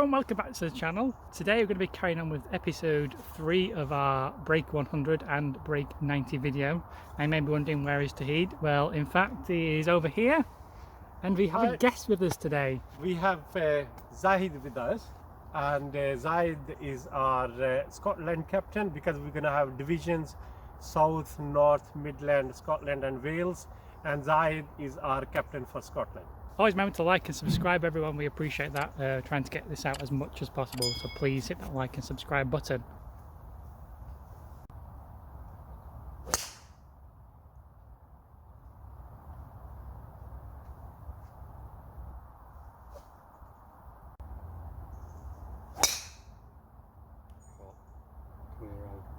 and welcome back to the channel. Today we're going to be carrying on with episode 3 of our Break 100 and Break 90 video. I may be wondering, where is Toheed? Well, in fact, he is over here and we have a guest with us today. We have Zahid with us, and Zahid is our Scotland captain, because we're going to have divisions South, North, Midland, Scotland and Wales, and Zahid is our captain for Scotland. Always remember to like and subscribe, everyone. We appreciate that. Trying to get this out as much as possible, so please hit that like and subscribe button.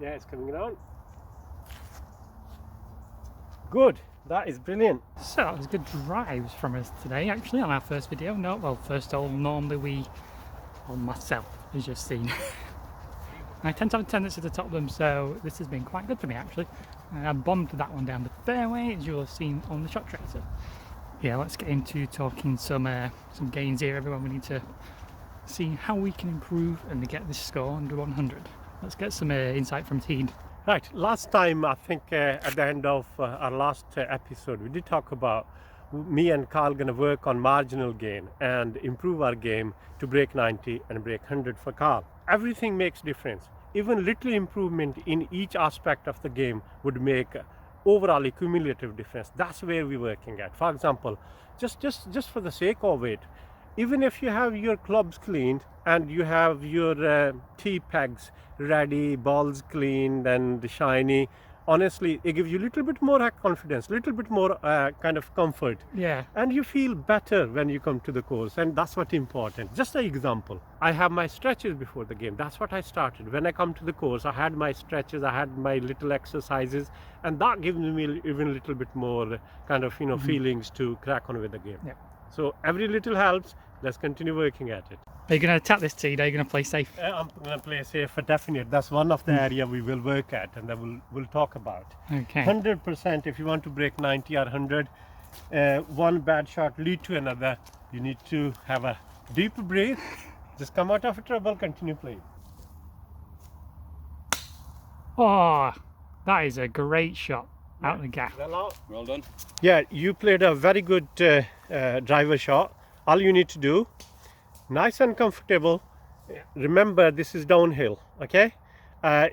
Yeah, it's coming around. Good. That is brilliant. So that was good drives from us today, actually, on our first video. No, well, first of all, normally myself, as you've seen. I tend to have a tendency to top them, so this has been quite good for me, actually. I bombed that one down the fairway, as you'll have seen on the shot tracer. Yeah, let's get into talking some gains here, everyone. We need to see how we can improve and get this score under 100. Let's get some insight from Toheed. Right, last time, I think at the end of our last episode, we did talk about me and Carl going to work on marginal gain and improve our game to break 90 and break 100 for Carl. Everything makes difference. Even little improvement in each aspect of the game would make overall a cumulative difference. That's where we're working at. For example, just for the sake of it, even if you have your clubs cleaned and you have your tee pegs ready, balls cleaned and shiny, honestly, it gives you a little bit more confidence, a little bit more kind of comfort. Yeah. And you feel better when you come to the course, and that's what's important. Just an example, I have my stretches before the game. That's what I started. When I come to the course, I had my stretches, I had my little exercises, and that gives me even a little bit more kind of, feelings to crack on with the game. Yeah. So every little helps. Let's continue working at it. Are you going to attack this tee? Are you going to play safe? I'm going to play safe for definite. That's one of the area we will work at, and then we'll talk about. Okay. 100%. If you want to break 90 or 100, one bad shot lead to another. You need to have a deep breath. Just come out of trouble. Continue playing. Oh, that is a great shot out the gap. Well done. Yeah, you played a very good driver shot. All you need to do, nice and comfortable. Remember, this is downhill, okay?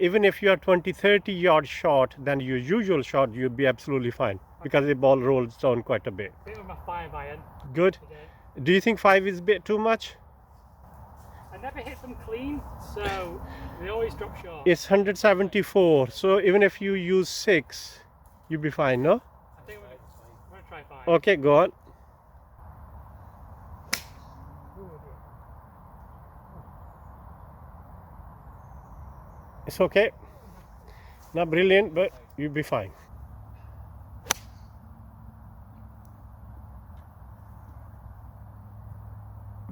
Even if you are 20-30 yards short than your usual shot, you'll be absolutely fine, because the ball rolls down quite a bit. Bit with my 5-iron. Good. Today. Do you think 5 is a bit too much? I never hit them clean, so they always drop short. It's 174, so even if you use 6, you'll be fine, no? I think we're going to try 5. Okay, go on. It's okay. Not brilliant, but you'll be fine.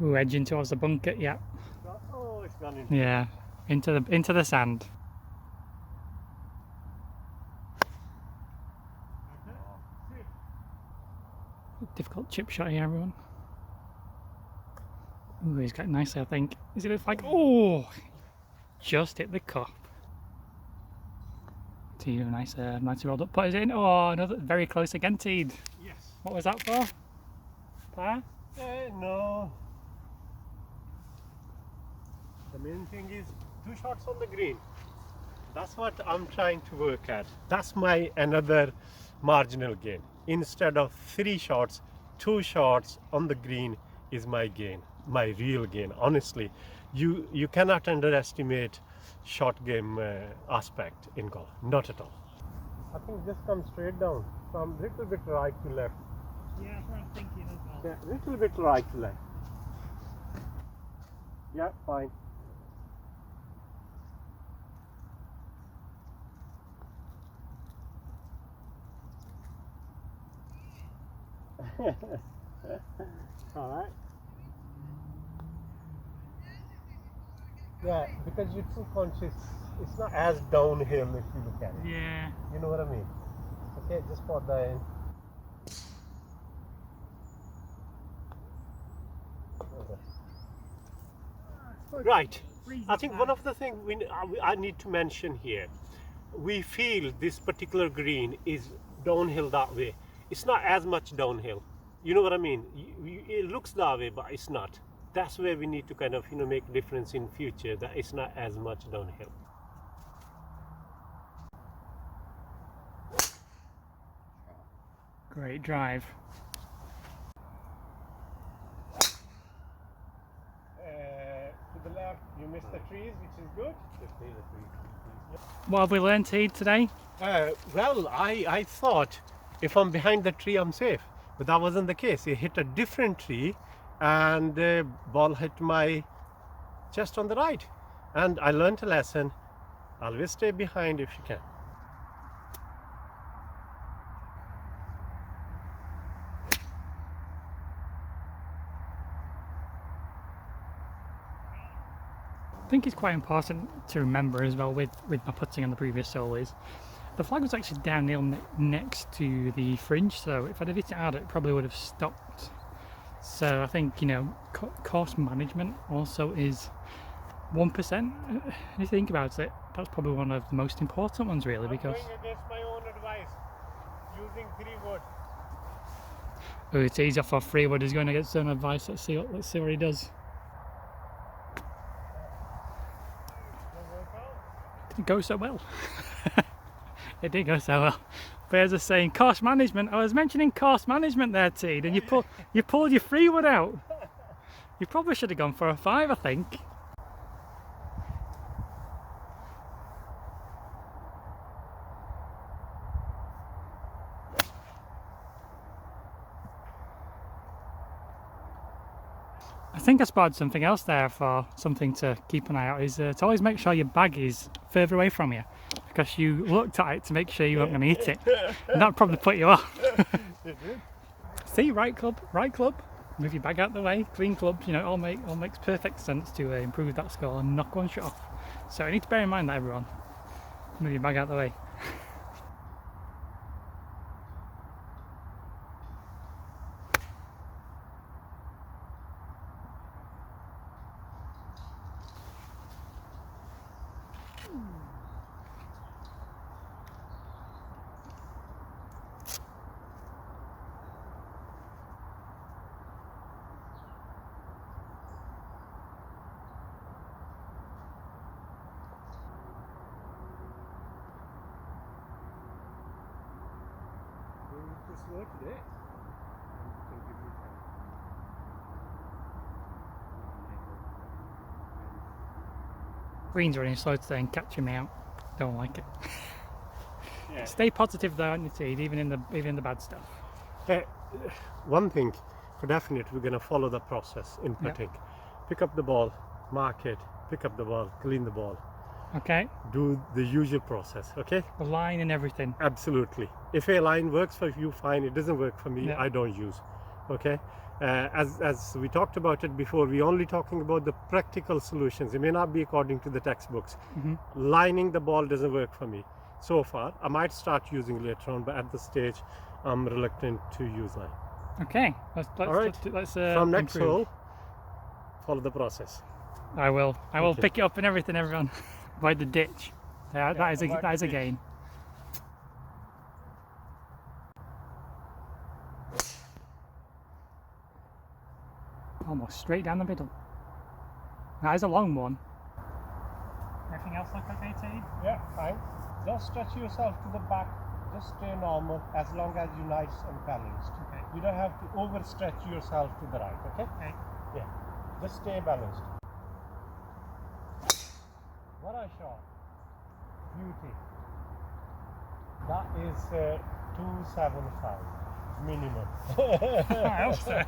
Ooh, edging towards the bunker, yeah. Oh, it's gone in. Yeah, into the sand. Difficult chip shot here, everyone. Ooh, he's got it nicely, I think. Is it like, oh, just hit the cup. Teed, nice, nicely rolled up. Put it in. Oh, another very close again, Teed. Yes. What was that for? Par? No. The main thing is 2 shots on the green. That's what I'm trying to work at. That's my another marginal gain. Instead of 3 shots, 2 shots on the green is my gain, my real gain. Honestly, you cannot underestimate short game aspect in golf. Not at all. I think just come straight down from little bit right to left. Yeah, that's what I'm thinking as well. Yeah, little bit right to left. Yeah, fine. All right. Yeah, because you're too conscious. It's not as downhill if you look at it. Yeah. You know what I mean? Okay, just put that in. Right. I think one of the things I need to mention here, we feel this particular green is downhill that way. It's not as much downhill. You know what I mean? It looks that way, but it's not. That's where we need to kind of make a difference in future, that it's not as much downhill. Great drive. To the left, you missed the trees, which is good. What have we learned, Toheed, today? Well, I thought if I'm behind the tree, I'm safe. But that wasn't the case. It hit a different tree and the ball hit my chest on the right. And I learned a lesson. Always stay behind if you can. I think it's quite important to remember as well with my putting on the previous hole is the flag was actually downhill next to the fringe, so if I'd have hit it out, it probably would have stopped. So I think, you know, course management also is 1%. If you think about it, that's probably one of the most important ones, really, because. I'm going against my own advice, using 3 wood. Oh, it's easy off of 3 wood. He's going to get some advice. Let's see what he does. Didn't go so well. It didn't go so well. But as I was saying, course management. I was mentioning course management there, Teed, and you pulled your 3 wood out. You probably should have gone for a 5, I think. I think I spotted something else there for something to keep an eye out is to always make sure your bag is further away from you, because you looked at it to make sure you weren't going to hit it, and that would probably put you off. See, right club, move your bag out the way, clean clubs, you know, all makes perfect sense to improve that score and knock one shot off. So you need to bear in mind that, everyone. Move your bag out the way. Slow today. Green's running slow today and catching me out. Don't like it. Yeah. Stay positive though, aren't you, Teed, even in the bad stuff. One thing for definite, we're going to follow the process in putting. Yep. Pick up the ball, mark it, pick up the ball, clean the ball. Okay. Do the usual process, okay? The line and everything. Absolutely. If a line works for you, fine. It doesn't work for me, I don't use. Okay? As we talked about it before, we're only talking about the practical solutions. It may not be according to the textbooks. Lining the ball doesn't work for me so far. I might start using later on, but at this stage, I'm reluctant to use line. Okay. Let's from next hole, follow the process. I will pick it up and everything, everyone. Avoid the ditch. That is a gain. Almost straight down the middle. That is a long one. Everything else look okay, Teed? Yeah, fine. Just stretch yourself to the back. Just stay normal as long as you're nice and balanced. Okay. You don't have to overstretch yourself to the right, okay? Okay. Yeah. Just stay balanced. What a shot. Beauty. That is 275 minimum. I hope so.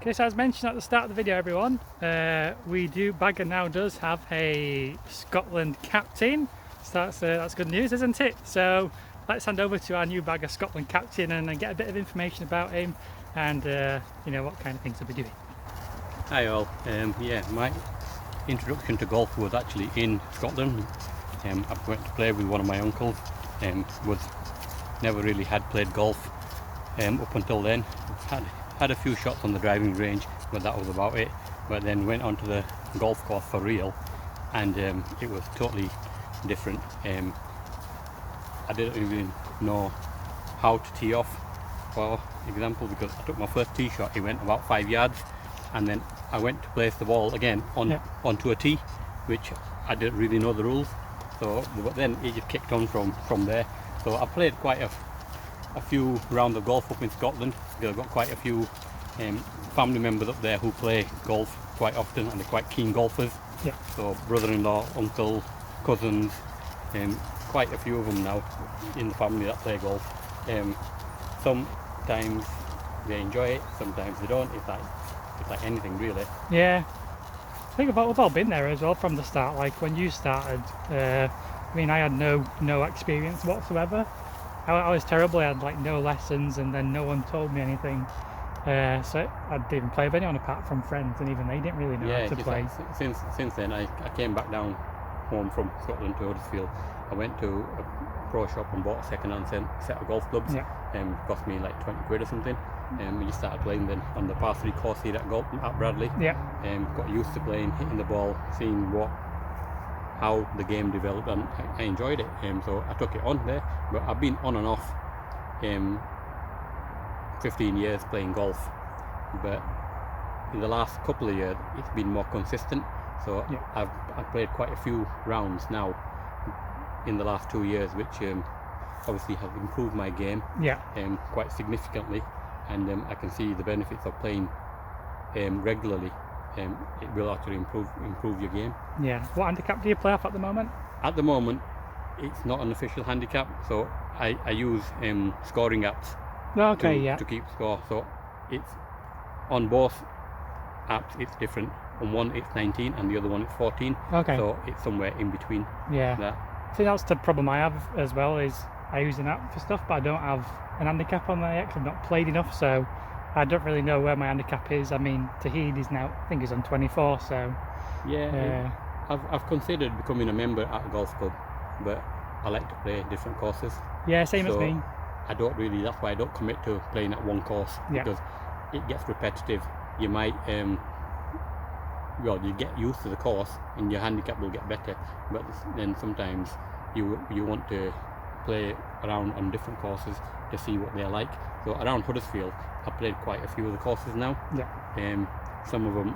Okay, so as mentioned at the start of the video, everyone, BAGA now does have a Scotland captain. So that's good news, isn't it? So let's hand over to our new BAGA Scotland captain and get a bit of information about him and you know, what kind of things he'll be doing. Hi all. Yeah, my introduction to golf was actually in Scotland. I went to play with one of my uncles. Never really had played golf up until then. Had a few shots on the driving range, but that was about it. but then went onto the golf course for real, and it was totally different. I didn't even know how to tee off, for example, because I took my first tee shot, it went about 5 yards, and then I went to place the ball again onto a tee, which I didn't really know the rules. So, but then it just kicked on from there. So I played quite a few rounds of golf up in Scotland. I've got quite a few family members up there who play golf quite often, and they're quite keen golfers. Yeah. So brother-in-law, uncle, cousins, quite a few of them now in the family that play golf. Sometimes they enjoy it, sometimes they don't. It's like anything really. Yeah. I think we've all been there as well from the start. Like when you started, I mean, I had no experience whatsoever. I was terrible. I had like no lessons, and then no one told me anything. So I didn't even play with anyone apart from friends, and even they didn't really know how to play. Since then, I came back down home from Scotland to Huddersfield. I went to a pro shop and bought a second-hand set of golf clubs. Cost me like 20 quid or something. We just started playing then on the par 3 course here at Bradley. Got used to playing, hitting the ball, seeing how the game developed, and I enjoyed it. So I took it on there, but I've been on and off 15 years playing golf, but in the last couple of years it's been more consistent. So I've played quite a few rounds now in the last 2 years, which obviously have improved my game quite significantly, and I can see the benefits of playing regularly. It will actually improve your game. Yeah. What handicap do you play off at the moment? At the moment, it's not an official handicap, so I use scoring apps to keep score. So it's on both apps it's different. On one it's 19 and the other one it's 14. Okay. So it's somewhere in between. Yeah. That. I think that's the problem I have as well, is I use an app for stuff, but I don't have an handicap on there yet because I've not played enough, so I don't really know where my handicap is. I mean, Toheed is now, I think he's on 24, so... Yeah, I've considered becoming a member at a golf club, but I like to play different courses. Yeah, same as me. I don't really, that's why I don't commit to playing at one course, because it gets repetitive. You might, you get used to the course and your handicap will get better, but then sometimes you want to play around on different courses to see what they're like. So around Huddersfield, I've played quite a few of the courses now. Some of them,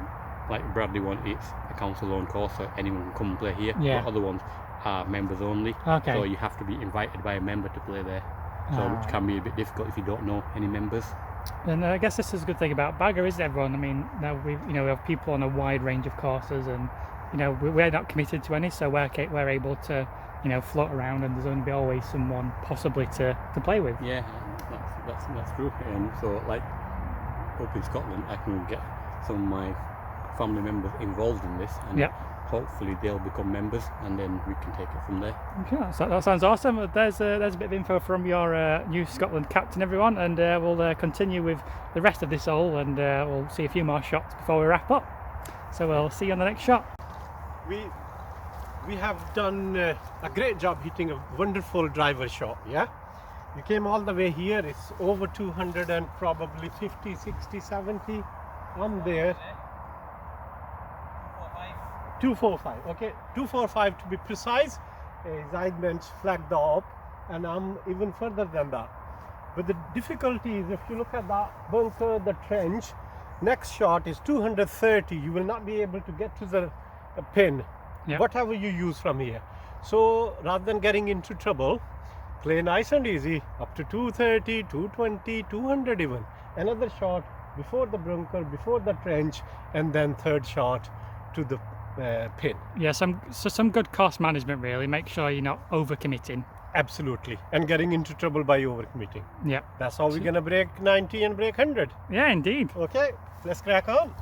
like Bradley one, it's a council-owned course, so anyone can come and play here. But other ones are members only. So you have to be invited by a member to play there. So which can be a bit difficult if you don't know any members. And I guess this is a good thing about BAGA, isn't it, everyone? I mean, now we have people on a wide range of courses, and we're not committed to any, so we're able to float around, and there's going to be always someone possibly to play with. Yeah, that's true. So like up in Scotland, I can get some of my family members involved in this, and hopefully they'll become members, and then we can take it from there. Yeah, that sounds awesome. There's a bit of info from your new Scotland captain, everyone, and we'll continue with the rest of this hole, and we'll see a few more shots before we wrap up. So we'll see you on the next shot. We have done a great job hitting a wonderful driver shot. You came all the way here. It's over 200 and probably 50, 60, 70. I'm there. 245. Okay, 245 to be precise. Zaid flagged up, and I'm even further than that. But the difficulty is, if you look at that bunker, the trench, next shot is 230. You will not be able to get to the pin, whatever you use from here. So rather than getting into trouble, play nice and easy up to 230, 220, 200 even. Another shot before the bunker, before the trench, and then third shot to the pin. Yeah, some good cost management, really. Make sure you're not overcommitting. Absolutely, and getting into trouble by overcommitting. Yeah, that's how we're gonna break 90 and break 100. Yeah, indeed. Okay, let's crack on.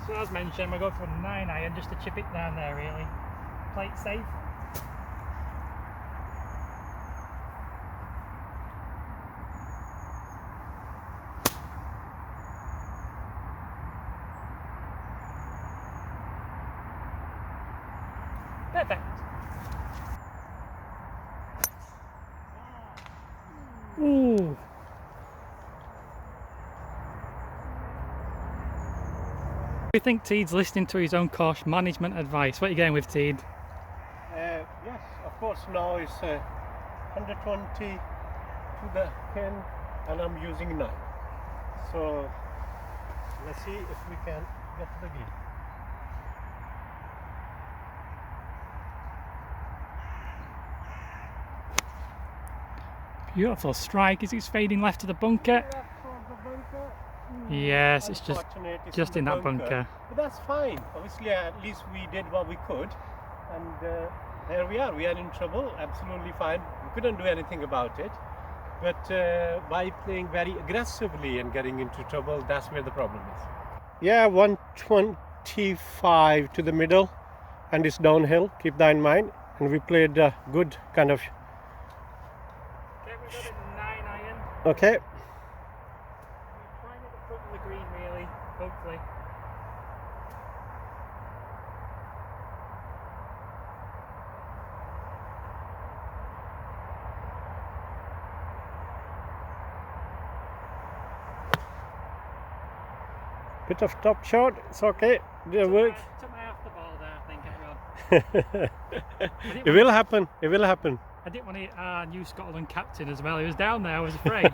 So as mentioned, we're going for a 9 iron just to chip it down there, really. Play it safe. Perfect. Ooh. Do you think Teed's listening to his own course management advice? What are you going with, Teed? Yes, of course. Now it's 120 to the pin, and I'm using 9. So let's see if we can get to the green. Beautiful strike. Is it fading left to the bunker? Yes, it's just in that bunker. But that's fine. Obviously, at least we did what we could, and here we are. We are in trouble. Absolutely fine. We couldn't do anything about it. But by playing very aggressively and getting into trouble, that's where the problem is. Yeah, 125 to the middle, and it's downhill. Keep that in mind. And we played a good kind of. Okay, we got a 9 iron. Okay. We're trying at the front of the green, really. Hopefully. Bit of top shot, it's okay, didn't work. Took my half the ball there, I think, everyone. It will happen, it will happen. I didn't want to hit our new Scotland captain as well. He was down there, I was afraid.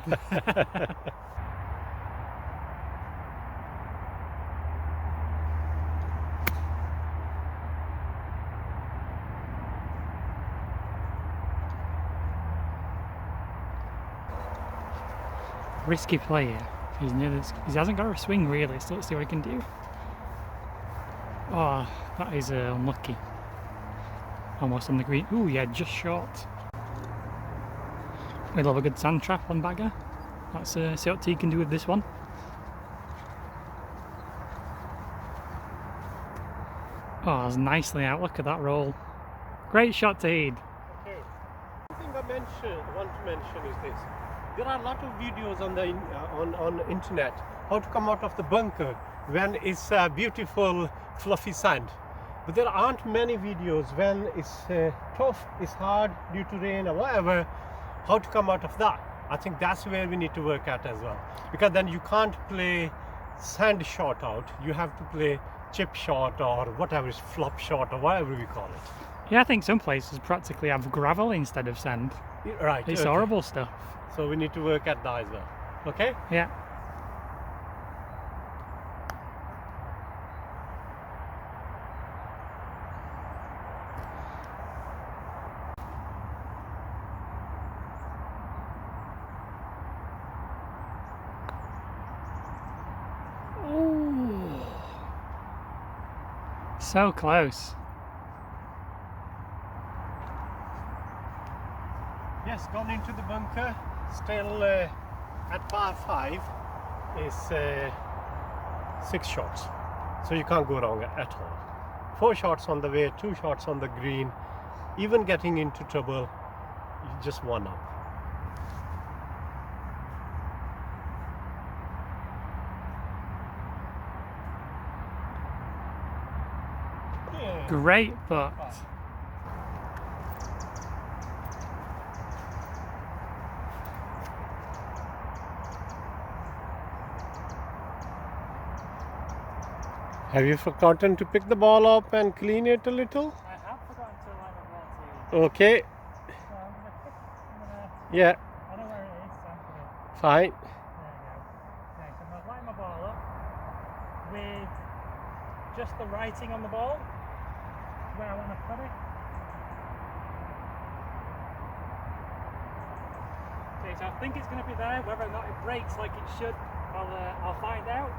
Risky play here. He hasn't got a swing really, so let's see what he can do. Oh, that is unlucky. Almost on the green. Ooh, yeah, just short. We love a good sand trap on BAGA. Let's see what T can do with this one. Oh, that's nicely out. Look at that roll. Great shot, Toheed. Okay. One thing I want to mention is this. There are a lot of videos on the on internet how to come out of the bunker when it's beautiful fluffy sand, but there aren't many videos when it's tough, it's hard due to rain or whatever, how to come out of that. I think that's where we need to work at as well, because then you can't play sand shot out, you have to play chip shot or whatever is flop shot or whatever we call it. Yeah, I think some places practically have gravel instead of sand. Right. It's okay. horrible stuff. So we need to work at that as well. Okay? Yeah. Ooh. So close. Yes, gone into the bunker. Still at par 5 is 6 shots, so you can't go wrong at all. 4 shots on the way, 2 shots on the green. Even getting into trouble, you just one up. Yeah. Great putt. Have you forgotten to pick the ball up and clean it a little? I have forgotten to line the ball to you. Okay. So I'm gonna Yeah. I know where it is, so I'm gonna, Fine. there you go. Okay, so I'm gonna line my ball up with just the writing on the ball, where I want to put it. Okay, so I think it's going to be there. Whether or not it breaks like it should, I'll find out.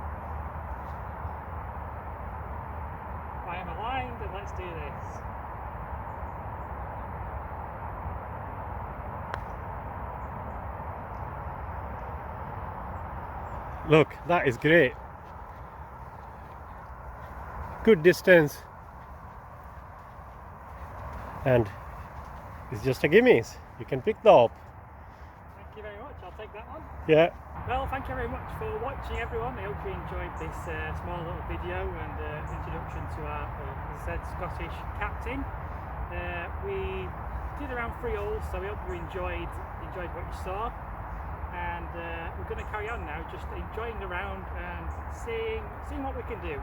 I am aligned, and let's do this. Look, that is great. Good distance. And it's just a gimmies. You can pick the up. Thank you very much. I'll take that one. Yeah. Well, thank you very much for watching, everyone. I hope you enjoyed this small little video and introduction to our, as I said, Scottish captain. We did around 3 holes, so we hope you enjoyed what you saw. And we're going to carry on now, just enjoying the round and seeing what we can do.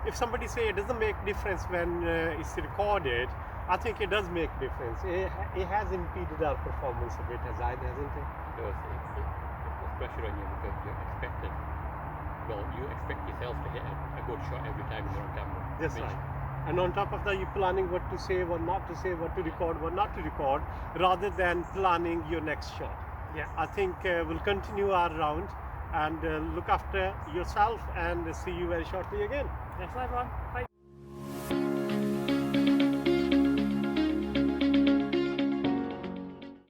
if somebody say it doesn't make difference when it's recorded, I think it does make difference. It has impeded our performance a bit, hasn't it? It does. It puts pressure on you because you're expected. Well, you expect yourself to hit a good shot every time you're on camera. That's right. And on top of that, you're planning what to say, what not to say, what to record, what not to record, rather than planning your next shot. Yeah. I think we'll continue our round and look after yourself and see you very shortly again. Yes, everyone. Bye.